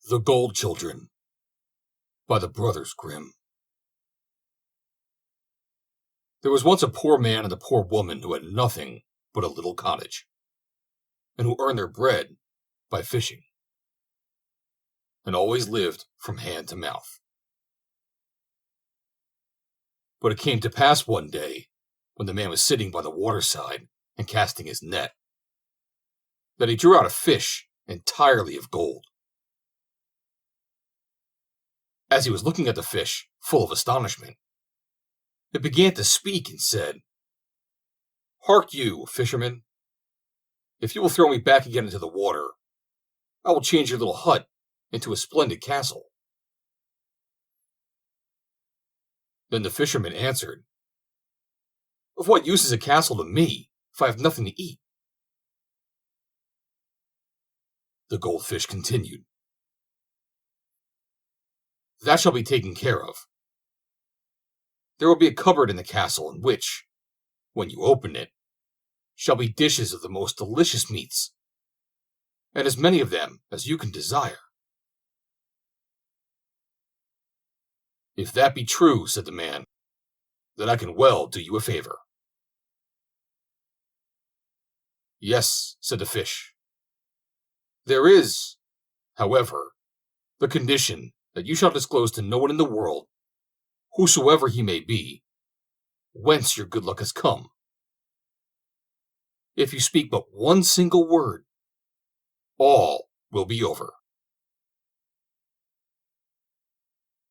The Gold Children by the Brothers Grimm. There was once a poor man and a poor woman who had nothing but a little cottage, and who earned their bread by fishing, and always lived from hand to mouth. But it came to pass one day, when the man was sitting by the waterside and casting his net, that he drew out a fish entirely of gold. As he was looking at the fish, full of astonishment, it began to speak and said, "Hark you, fisherman, if you will throw me back again into the water, I will change your little hut into a splendid castle." Then the fisherman answered, "Of what use is a castle to me if I have nothing to eat?" The goldfish continued, "That shall be taken care of. There will be a cupboard in the castle in which, when you open it, shall be dishes of the most delicious meats, and as many of them as you can desire." "If that be true," said the man, "then I can well do you a favor." "Yes," said the fish. "There is, however, the condition that you shall disclose to no one in the world, whosoever he may be, whence your good luck has come. If you speak but one single word, all will be over."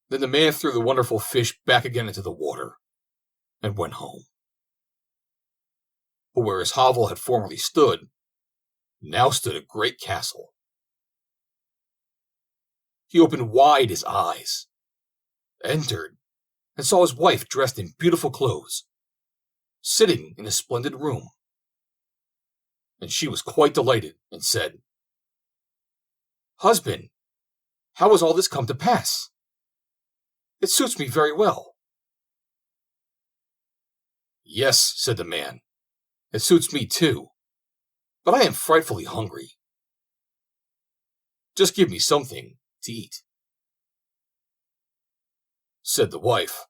Then the man threw the wonderful fish back again into the water, and went home. But where his hovel had formerly stood, now stood a great castle. He opened wide his eyes, entered, and saw his wife dressed in beautiful clothes, sitting in a splendid room. And she was quite delighted, and said, "Husband, how has all this come to pass? It suits me very well." "Yes," said the man, "it suits me too, but I am frightfully hungry. Just give me something to eat." Said the wife,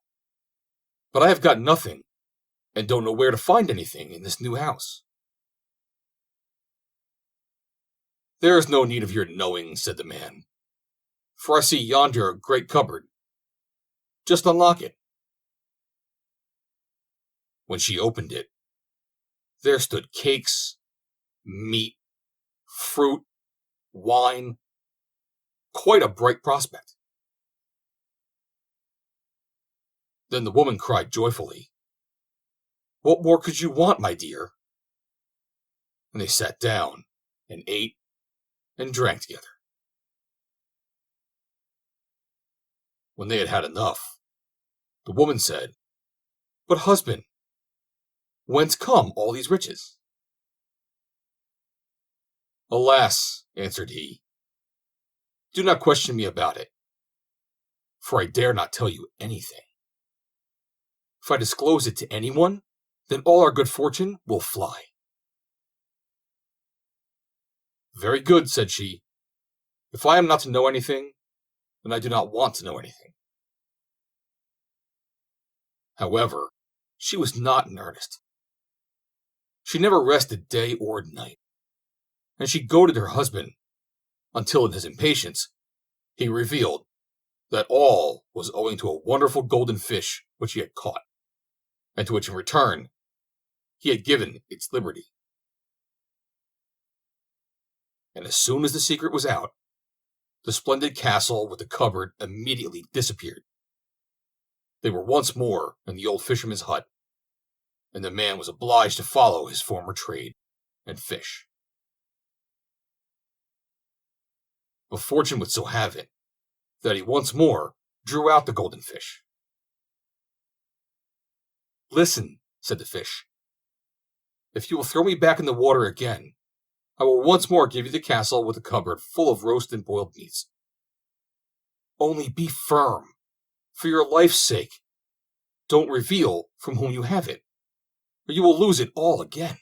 "But I have got nothing, and don't know where to find anything in this new house." "There is no need of your knowing," said the man, "for I see yonder a great cupboard. Just unlock it." When she opened it, there stood cakes, meat, fruit, wine, quite a bright prospect. Then the woman cried joyfully, "What more could you want, my dear?" And they sat down and ate and drank together. When they had had enough, the woman said, "But husband, whence come all these riches?" "Alas," answered he, "do not question me about it, for I dare not tell you anything. If I disclose it to anyone, then all our good fortune will fly." "Very good," said she. "If I am not to know anything, then I do not want to know anything." However, she was not in earnest. She never rested day or night, and she goaded her husband, until in his impatience he revealed that all was owing to a wonderful golden fish which he had caught, and to which in return he had given its liberty. And as soon as the secret was out, the splendid castle with the cupboard immediately disappeared. They were once more in the old fisherman's hut, and the man was obliged to follow his former trade and fish. But fortune would so have it that he once more drew out the golden fish. "Listen," said the fish, "if you will throw me back in the water again, I will once more give you the castle with a cupboard full of roast and boiled meats. Only be firm. For your life's sake, don't reveal from whom you have it, or you will lose it all again."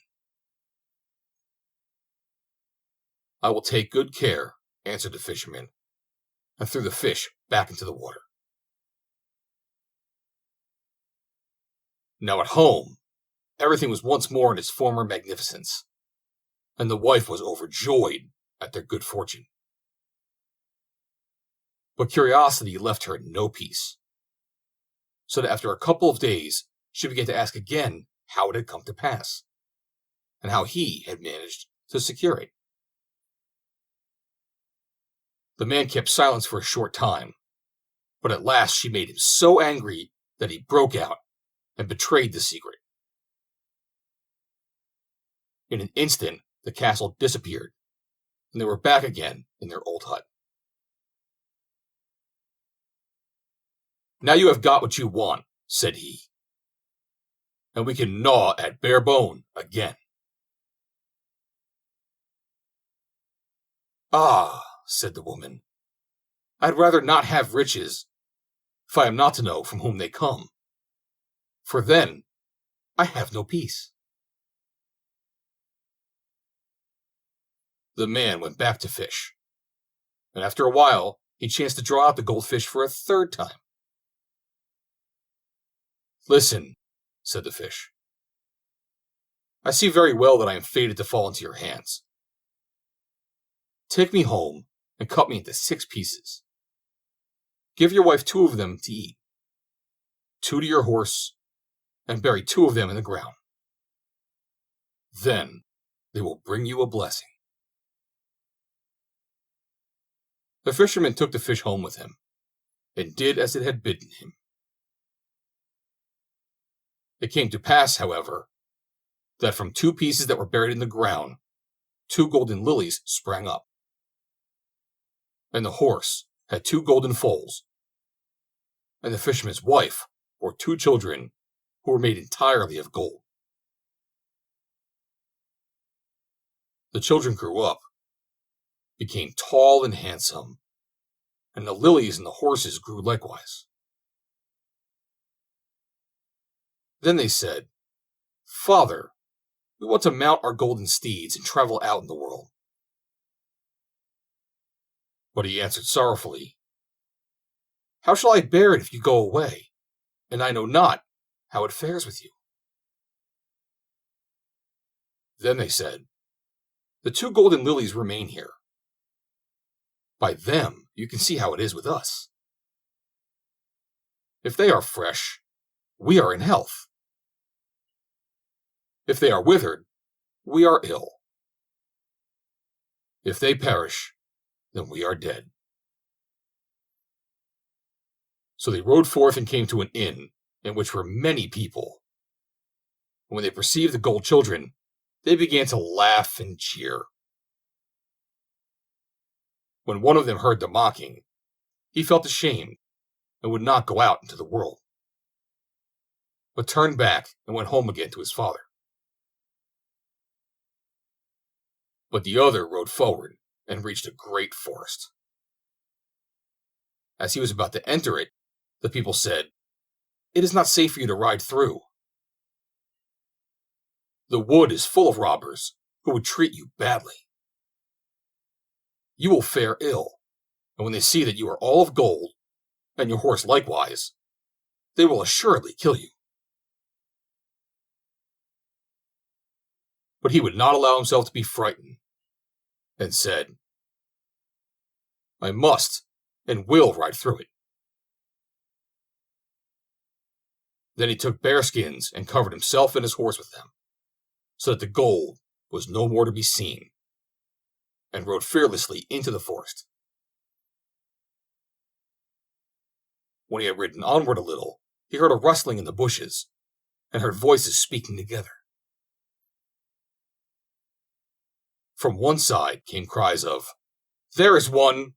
"I will take good care," answered the fisherman, and threw the fish back into the water. Now at home, everything was once more in its former magnificence, and the wife was overjoyed at their good fortune. But curiosity left her no peace, so that after a couple of days, she began to ask again how it had come to pass, and how he had managed to secure it. The man kept silence for a short time, but at last she made him so angry that he broke out and betrayed the secret. In an instant, the castle disappeared, and they were back again in their old hut. "Now you have got what you want," said he, "and we can gnaw at bare bone again." "Ah," said the woman, "I'd rather not have riches, if I am not to know from whom they come, for then I have no peace." The man went back to fish, and after a while he chanced to draw out the goldfish for a third time. "Listen," said the fish, "I see very well that I am fated to fall into your hands. Take me home and cut me into 6 pieces. Give your wife 2 of them to eat, 2 to your horse, and bury 2 of them in the ground. Then they will bring you a blessing." The fisherman took the fish home with him, and did as it had bidden him. It came to pass, however, that from 2 pieces that were buried in the ground, 2 golden lilies sprang up. And the horse had 2 golden foals, and the fisherman's wife bore 2 children who were made entirely of gold. The children grew up, became tall and handsome, and the lilies and the horses grew likewise. Then they said, "Father, we want to mount our golden steeds and travel out in the world." But he answered sorrowfully, "How shall I bear it if you go away, and I know not how it fares with you?" Then they said, "The 2 golden lilies remain here. By them you can see how it is with us. If they are fresh, we are in health. If they are withered, we are ill. If they perish, then we are dead." So they rode forth and came to an inn in which were many people. And when they perceived the gold children, they began to laugh and cheer. When one of them heard the mocking, he felt ashamed and would not go out into the world, but turned back and went home again to his father. But the other rode forward and reached a great forest. As he was about to enter it, the people said, "It is not safe for you to ride through. The wood is full of robbers who would treat you badly. You will fare ill, and when they see that you are all of gold, and your horse likewise, they will assuredly kill you." But he would not allow himself to be frightened, and said, "I must and will ride through it." Then he took bearskins and covered himself and his horse with them, so that the gold was no more to be seen, and rode fearlessly into the forest. When he had ridden onward a little, he heard a rustling in the bushes, and heard voices speaking together. From one side came cries of, "There is one!"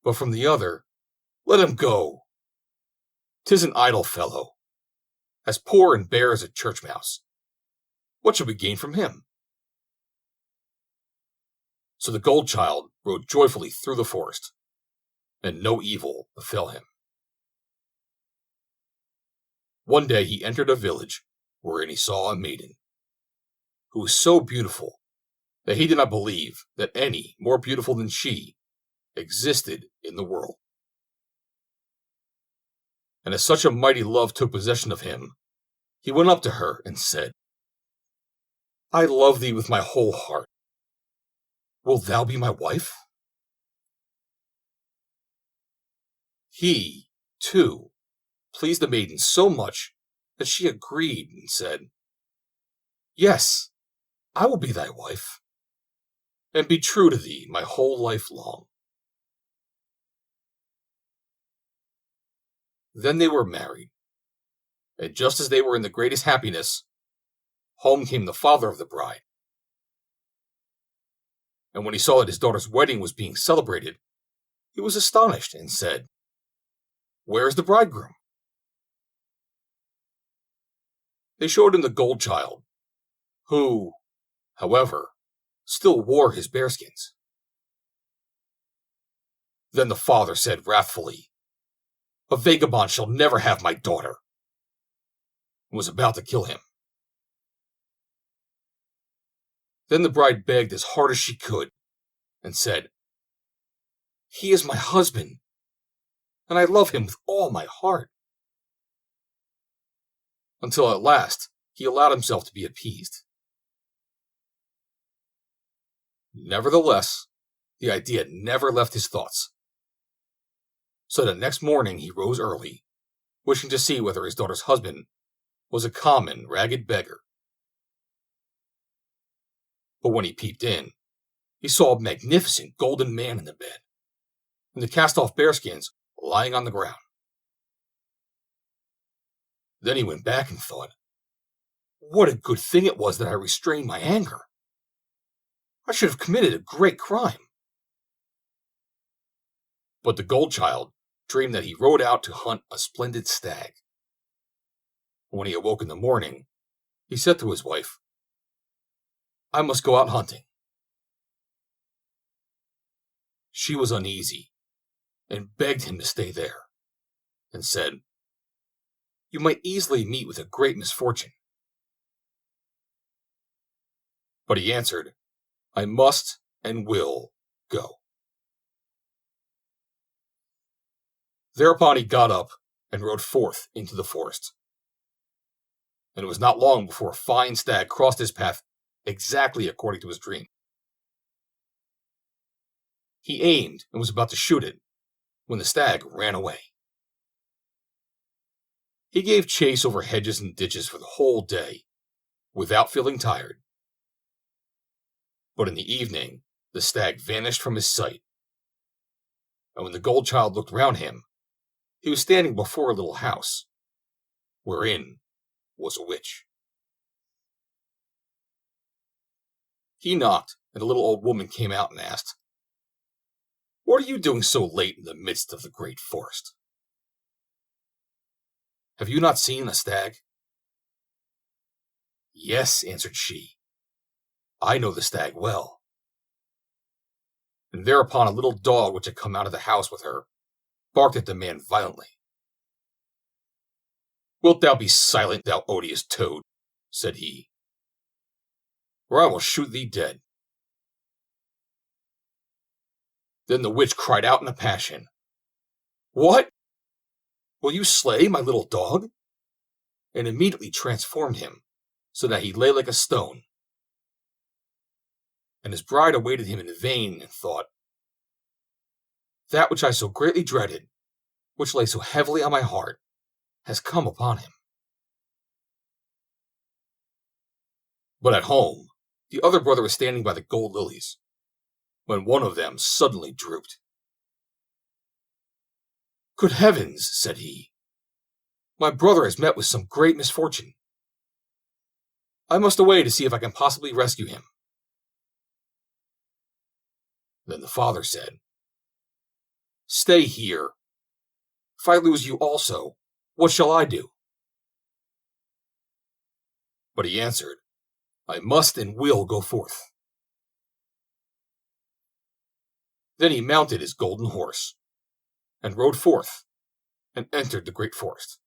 But from the other, "Let him go! 'Tis an idle fellow, as poor and bare as a church mouse. What shall we gain from him?" So the gold child rode joyfully through the forest, and no evil befell him. One day he entered a village wherein he saw a maiden, who was so beautiful that he did not believe that any more beautiful than she existed in the world. And as such a mighty love took possession of him, he went up to her and said, I love thee with my whole heart. Wilt thou be my wife? He, too, pleased the maiden so much that she agreed and said, Yes, I will be thy wife, and be true to thee my whole life long. Then they were married, and just as they were in the greatest happiness, home came the father of the bride. And when he saw that his daughter's wedding was being celebrated, he was astonished and said, Where is the bridegroom? They showed him the gold child, who, however, still wore his bearskins. Then the father said wrathfully, A vagabond shall never have my daughter, and was about to kill him. Then the bride begged as hard as she could, and said, He is my husband, and I love him with all my heart. Until at last he allowed himself to be appeased. Nevertheless, the idea never left his thoughts. So the next morning he rose early, wishing to see whether his daughter's husband was a common, ragged beggar. But when he peeped in, he saw a magnificent golden man in the bed, and the cast-off bearskins lying on the ground. Then he went back and thought, What a good thing it was that I restrained my anger. I should have committed a great crime. But the gold child dreamed that he rode out to hunt a splendid stag. When he awoke in the morning, he said to his wife, I must go out hunting. She was uneasy and begged him to stay there, and said, You might easily meet with a great misfortune. But he answered, I must and will go. Thereupon he got up and rode forth into the forest. And it was not long before a fine stag crossed his path exactly according to his dream. He aimed and was about to shoot it when the stag ran away. He gave chase over hedges and ditches for the whole day without feeling tired. But in the evening, the stag vanished from his sight. And when the gold child looked round him, he was standing before a little house, wherein was a witch. He knocked, and a little old woman came out and asked, What are you doing so late in the midst of the great forest? Have you not seen a stag? Yes, answered she. I know the stag well. And thereupon a little dog which had come out of the house with her barked at the man violently. Wilt thou be silent, thou odious toad? Said he, or I will shoot thee dead. Then the witch cried out in a passion, What? Will you slay my little dog? And immediately transformed him, so that he lay like a stone. And his bride awaited him in vain and thought, That which I so greatly dreaded, which lay so heavily on my heart, has come upon him. But at home, the other brother was standing by the gold lilies, when one of them suddenly drooped. Good heavens, said he, my brother has met with some great misfortune. I must away to see if I can possibly rescue him. Then the father said, Stay here. If I lose you also, what shall I do? But he answered, I must and will go forth. Then he mounted his golden horse, and rode forth, and entered the great forest,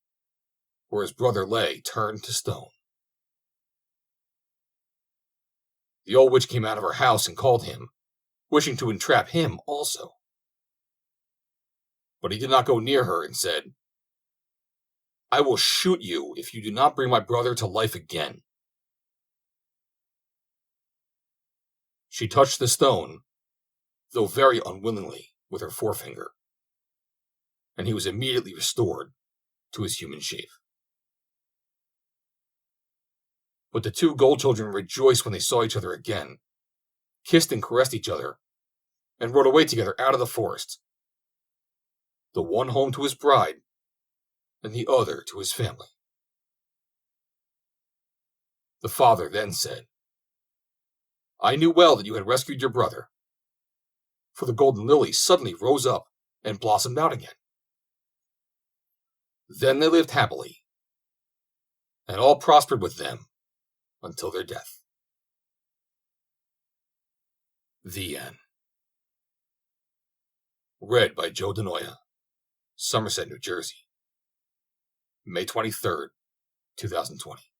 where his brother lay turned to stone. The old witch came out of her house and called him, wishing to entrap him also. but he did not go near her and said, "I will shoot you if you do not bring my brother to life again." She touched the stone, though very unwillingly, with her forefinger, and he was immediately restored to his human shape. But the two Gold children rejoiced when they saw each other again, kissed and caressed each other, and rode away together out of the forest, the one home to his bride, and the other to his family. The father then said, "I knew well that you had rescued your brother," for the golden lily suddenly rose up and blossomed out again. Then they lived happily, and all prospered with them until their death. The end. Read by Joe DeNoia, Somerset, New Jersey, May 23rd, 2020.